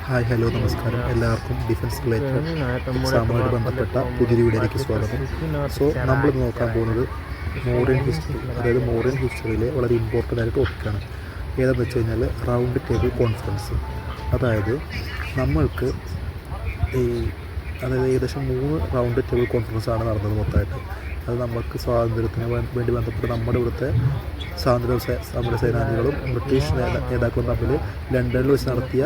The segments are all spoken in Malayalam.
ഹായ് ഹലോ നമസ്കാരം. എല്ലാവർക്കും ഡിഫൻസ് റിലേറ്റഡ് എക്സാമുമായിട്ട് ബന്ധപ്പെട്ട പുതിയ വീഡിയോയിലേക്ക് സ്വാഗതം. സോ നമ്മളിന്ന് നോക്കാൻ പോകുന്നത് മോഡേൺ ഹിസ്റ്ററി, അതായത് മോഡേൺ ഹിസ്റ്ററിയിലെ വളരെ ഇമ്പോർട്ടൻ്റ് ആയ ടോപ്പിക്കാണ്. ഏതാണെന്ന് വെച്ച് കഴിഞ്ഞാൽ റൗണ്ട് ടേബിൾ കോൺഫറൻസ്. അതായത് നമ്മൾക്ക് ഏകദേശം 3 റൗണ്ട് ടേബിൾ കോൺഫറൻസാണ് നടന്നത് മൊത്തമായിട്ട്. അത് നമുക്ക് സ്വാതന്ത്ര്യത്തിന് വേണ്ടി ബന്ധപ്പെട്ട് നമ്മുടെ ഇവിടുത്തെ സമര സേനാനികളും ബ്രിട്ടീഷ് നേതാക്കളും തമ്മിൽ ലണ്ടനിൽ വെച്ച് നടത്തിയ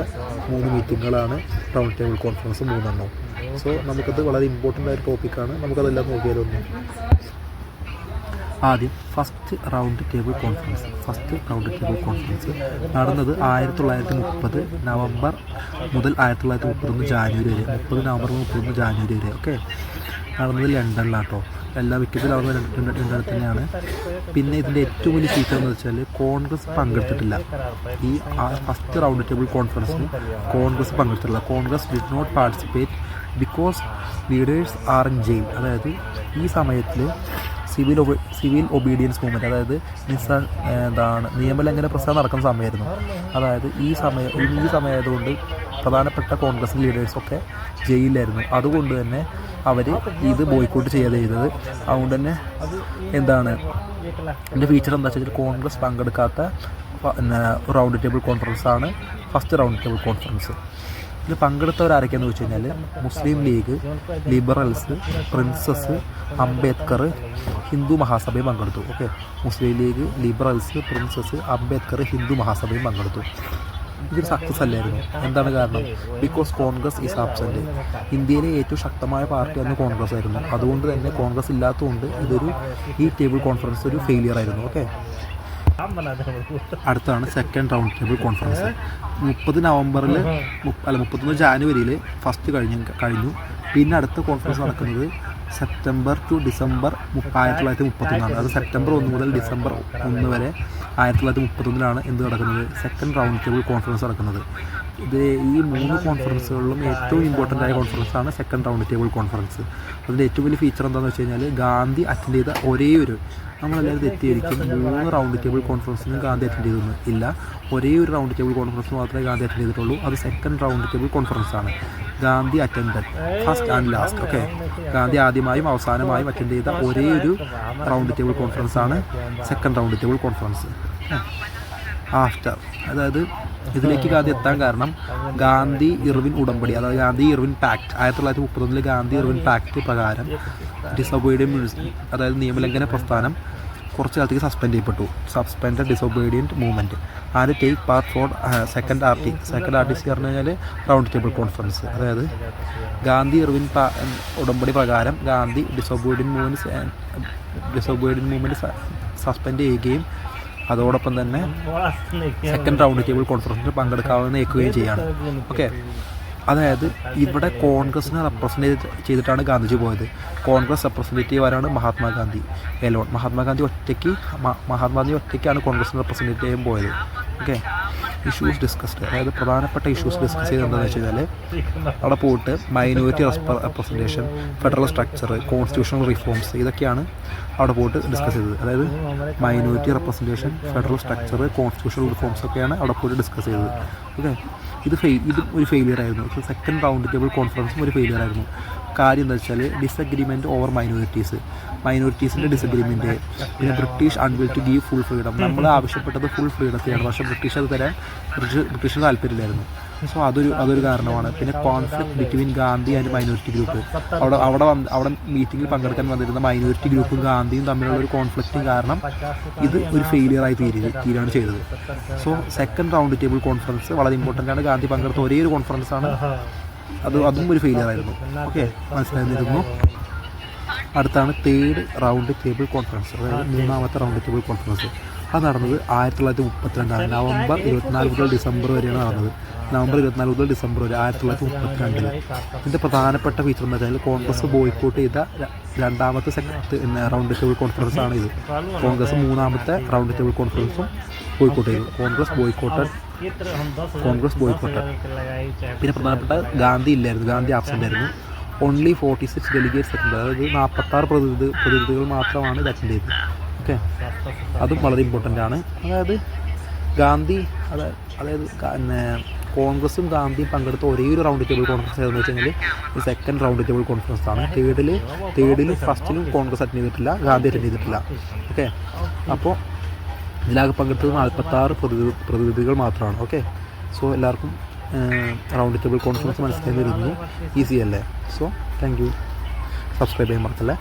3 മീറ്റിങ്ങുകളാണ് റൗണ്ട് ടേബിൾ കോൺഫറൻസ് 3 സോ നമുക്കത് വളരെ ഇമ്പോർട്ടൻ്റ് ആയ ടോപ്പിക്കാണ്. നമുക്കതെല്ലാം നോക്കിയാലൊന്ന്. ആദ്യം ഫസ്റ്റ് റൗണ്ട് ടേബിൾ കോൺഫറൻസ് നടന്നത് 1930 നവംബർ മുതൽ 1931 ജാനുവരി വരെ, 30 നവംബർ 31 ജാനുവരി വരെ. ഓക്കെ, നടന്നത് ലണ്ടനിലാട്ടോ. എല്ലാ വിക്കറ്റിലും അവിടെ ലണ്ടനിൽ തന്നെയാണ്. പിന്നെ ഇതിൻ്റെ ഏറ്റവും വലിയ ഫീച്ചർ എന്ന് വെച്ചാൽ കോൺഗ്രസ് പങ്കെടുത്തിട്ടില്ല. ഈ ഫസ്റ്റ് റൗണ്ട് ടേബിൾ കോൺഫറൻസിന് കോൺഗ്രസ് പങ്കെടുത്തിട്ടില്ല. Congress did not participate because leaders are in jail. അതായത് ഈ സമയത്തിൽ സിവിൽ ഒബീഡിയൻസ് മൂവ്മെൻറ്റ്, അതായത് നിയമലംഘന പ്രസ്ഥാനം നടക്കുന്ന സമയമായിരുന്നു. അതായത് ഈ സമയമായതുകൊണ്ട് പ്രധാനപ്പെട്ട കോൺഗ്രസ് ലീഡേഴ്സൊക്കെ ജയിലിലായിരുന്നു. അതുകൊണ്ട് തന്നെ അവർ ഇത് ബോയ്ക്കോട്ട് ചെയ്യാതെ ചെയ്തത്. അതുകൊണ്ട് തന്നെ എൻ്റെ ഫീച്ചർ എന്താ വെച്ചാൽ കോൺഗ്രസ് പങ്കെടുക്കാത്ത റൗണ്ട് ടേബിൾ കോൺഫറൻസാണ് ഫസ്റ്റ് റൗണ്ട് ടേബിൾ കോൺഫറൻസ്. ഇതിൽ പങ്കെടുത്തവരാരൊക്കെയാണെന്ന് വെച്ച് കഴിഞ്ഞാൽ Muslim League, liberals, princes, Ambedkar, Hindu മഹാസഭയും പങ്കെടുത്തു. Okay, Muslim League, liberals, princes, Ambedkar, Hindu മഹാസഭയും പങ്കെടുത്തു. ഇതൊരു സക്സസ് അല്ലായിരുന്നു. എന്താണ് കാരണം? Because Congress is absent. ഇന്ത്യയിലെ ഏറ്റവും ശക്തമായ പാർട്ടി അന്ന് കോൺഗ്രസ് ആയിരുന്നു. അതുകൊണ്ട് തന്നെ കോൺഗ്രസ് ഇല്ലാത്തതുകൊണ്ട് ഈ ടേബിൾ കോൺഫറൻസ് ഒരു ഫെയിലിയർ ആയിരുന്നു. ഓക്കെ, അടുത്താണ് സെക്കൻഡ് റൗണ്ട് ടേബിൾ കോൺഫറൻസ്. 31 ജാനുവരിയിൽ ഫസ്റ്റ് കഴിഞ്ഞു. പിന്നെ അടുത്ത കോൺഫറൻസ് നടക്കുന്നത് സെപ്റ്റംബർ ടു ഡിസംബർ 1931. അത് സെപ്റ്റംബർ 1 മുതൽ ഡിസംബർ 1 വരെ 1931 എന്ത് നടക്കുന്നത്? സെക്കൻഡ് റൗണ്ട് ടേബിൾ കോൺഫറൻസ് നടക്കുന്നത്. ഈ 3 കോൺഫറൻസുകളിലും ഏറ്റവും ഇമ്പോർട്ടൻ്റ് ആയ കോൺഫറൻസാണ് സെക്കൻഡ് റൗണ്ട് ടേബിൾ കോൺഫറൻസ്. അതിൻ്റെ ഏറ്റവും വലിയ ഫീച്ചർ എന്താണെന്ന് വെച്ച് കഴിഞ്ഞാൽ ഗാന്ധി അറ്റൻഡ് ചെയ്ത നമ്മളെല്ലാവരും തെറ്റിയിരിക്കും. 3 റൗണ്ട് ടേബിൾ കോൺഫറൻസിനും ഗാന്ധി അറ്റൻഡ് ചെയ്തൊന്നും ഇല്ല. ഒരേ ഒരു റൗണ്ട് ടേബിൾ കോൺഫറൻസ് മാത്രമേ ഗാന്ധി അറ്റൻഡ് ചെയ്തിട്ടുള്ളൂ. അത് സെക്കൻഡ് റൗണ്ട് ടേബിൾ കോൺഫറൻസ് ആണ്. Gandhi attend first and last. Okay, Gandhi ആദ്യമായും അവസാനമായും അറ്റൻഡ് ചെയ്ത ഒരേ ഒരു റൗണ്ട് ടേബിൾ കോൺഫറൻസ് ആണ് second round table conference. After, അതായത് ഇതിലേക്ക് ഗാന്ധി എത്താൻ കാരണം ഗാന്ധി ഇർവിൻ ഉടമ്പടി, അതായത് Gandhi Irwin pact, 1931 Gandhi Irwin pact പ്രകാരം ഡിസൊബീഡിയൻറ്റ്, അതായത് നിയമലംഘന പ്രസ്ഥാനം കുറച്ച് കാലത്തേക്ക് suspend disobedient movement and take part for second R T C പറഞ്ഞു കഴിഞ്ഞാൽ റൗണ്ട് ടേബിൾ കോൺഫറൻസ്. അതായത് ഗാന്ധി ഇർവിൻ ഉടമ്പടി പ്രകാരം ഗാന്ധി ഡിസൊബീഡിയൻറ്റ് മൂവ്മെൻറ്റ് സസ്പെൻഡ് ചെയ്യുകയും അതോടൊപ്പം തന്നെ സെക്കൻഡ് റൗണ്ട് ടേബിൾ കോൺഫറൻസിൽ പങ്കെടുക്കാവുന്ന ഏൽക്കുകയും ചെയ്യാണ്. ഓക്കെ, അതായത് ഇവിടെ കോൺഗ്രസിനെ റെപ്രസെൻറ്റ് ചെയ്തിട്ടാണ് ഗാന്ധിജി പോയത്. കോൺഗ്രസ് റെപ്രസെൻറ്റേറ്റീവ് ആരാണ്? മഹാത്മാഗാന്ധി എലോൺ. മഹാത്മാഗാന്ധി ഒറ്റയ്ക്കാണ് കോൺഗ്രസിനെ റെപ്രസെൻറ്റ് ചെയ്യാൻ പോയത്. ഓക്കെ, ഇഷ്യൂസ് ഡിസ്കസ്ഡ്, അതായത് പ്രധാനപ്പെട്ട ഇഷ്യൂസ് ഡിസ്കസ് ചെയ്ത് എന്താണെന്ന് വെച്ച് കഴിഞ്ഞാൽ അവിടെ പോയിട്ട് minority representation, federal structure, constitutional reforms, ഇതൊക്കെയാണ് അവിടെ പോയിട്ട് ഡിസ്കസ് ചെയ്തത്. അതായത് minority representation, federal structure, constitutional reforms ഒക്കെയാണ് അവിടെ പോയിട്ട് ഡിസ്കസ് ചെയ്തത്. ഓക്കെ, ഇതും ഒരു ഫെയിലിയർ ആയിരുന്നു. സെക്കൻഡ് റൗണ്ട് ടേബിൾ കോൺഫറൻസും ഒരു ഫെയിലിയർ ആയിരുന്നു. കാര്യം എന്താ വെച്ചാൽ ഡിസഗ്രിമെൻറ്റ് ഓവർ മൈനോറിറ്റീസിൻ്റെ ഡിസഗ്രിമെൻറ്റ്, പിന്നെ British unwilling to give full freedom. നമ്മൾ ആവശ്യപ്പെട്ടത് ഫുൾ ഫ്രീഡത്തെയാണ്, പക്ഷേ ബ്രിട്ടീഷ് അത് തരാൻ ബ്രിട്ടീഷിന് താല്പര്യമില്ലായിരുന്നു. സോ അതൊരു കാരണമാണ്. പിന്നെ conflict between Gandhi and minority group. അവിടെ മീറ്റിങ്ങിൽ പങ്കെടുക്കാൻ വന്നിരുന്ന മൈനോറിറ്റി ഗ്രൂപ്പും ഗാന്ധിയും തമ്മിലുള്ള ഒരു കോൺഫ്ലിക്റ്റും കാരണം ഇത് ഒരു ഫെയിലിയറായി തീരുകയാണ് ചെയ്തത്. So second round table conference വളരെ ഇമ്പോർട്ടൻ്റ് ആണ്. ഗാന്ധി പങ്കെടുത്ത ഒരേ ഒരു കോൺഫറൻസാണ്. അതും ഒരു ഫെയിലിയർ ആയിരുന്നു. ഓക്കെ, മനസ്സിലായിരുന്നു. അടുത്താണ് തേർഡ് റൗണ്ട് ടേബിൾ കോൺഫറൻസ്, അതായത് 3ാമത്തെ റൗണ്ട് ടേബിൾ കോൺഫറൻസ്. അത് നടന്നത് 1932 നവംബർ 24 മുതൽ ഡിസംബർ വരെയാണ് നടന്നത്. നവംബർ 24 മുതൽ ഡിസംബർ വരെ 1932. ഇതിൻ്റെ പ്രധാനപ്പെട്ട ഫീച്ചർ എന്ന് വെച്ചാൽ കോൺഗ്രസ് ബോയ്ക്കോട്ട് ചെയ്ത 2ാമത്തെ റൗണ്ട് ടേബിൾ കോൺഫറൻസ് ആണ് ഇത്. കോൺഗ്രസ് 3ാമത്തെ റൗണ്ട് ടേബിൾ കോൺഫറൻസും ബോയ്ക്കോട്ട് ചെയ്തു. കോൺഗ്രസ് ബോയ്ക്കോട്ടഡ്. പിന്നെ പ്രധാനപ്പെട്ട ഗാന്ധി ഇല്ലായിരുന്നു, ഗാന്ധി ആബ്സെൻ്റ് ആയിരുന്നു. ഓൺലി 46 ഡെലിഗേറ്റ്സ് അറ്റൻഡ്, അതായത് 46 പ്രതിനിധികൾ മാത്രമാണ് ഇത് അറ്റൻഡ് ചെയ്തത്. ഓക്കെ, അതും വളരെ ഇമ്പോർട്ടൻ്റ് ആണ്. അതായത് ഗാന്ധി അതായത് പിന്നെ കോൺഗ്രസും ഗാന്ധിയും പങ്കെടുത്ത ഒരേ ഒരു റൗണ്ട് ടേബിൾ കോൺഫറൻസ് ഏതെന്ന് വെച്ച് കഴിഞ്ഞാൽ സെക്കൻഡ് റൗണ്ട് ടേബിൾ കോൺഫറൻസ് ആണ്. തേർഡിലും ഫസ്റ്റിലും കോൺഗ്രസ് അറ്റൻഡ് ചെയ്തിട്ടില്ല, ഗാന്ധി അറ്റൻഡ് ചെയ്തിട്ടില്ല. ഓക്കെ, അപ്പോൾ ഇതിലാകെ പങ്കെടുത്തത് 46 പ്രതിനിധികൾ മാത്രമാണ്. ഓക്കെ, സോ എല്ലാവർക്കും റൗണ്ട് ടേബിൾ കോൺഫറൻസ് മനസ്സിലായി വരുന്നു. ഈസി അല്ലേ? So thank you. സബ്സ്ക്രൈബ് ചെയ്യാൻ മറക്കല്ലേ.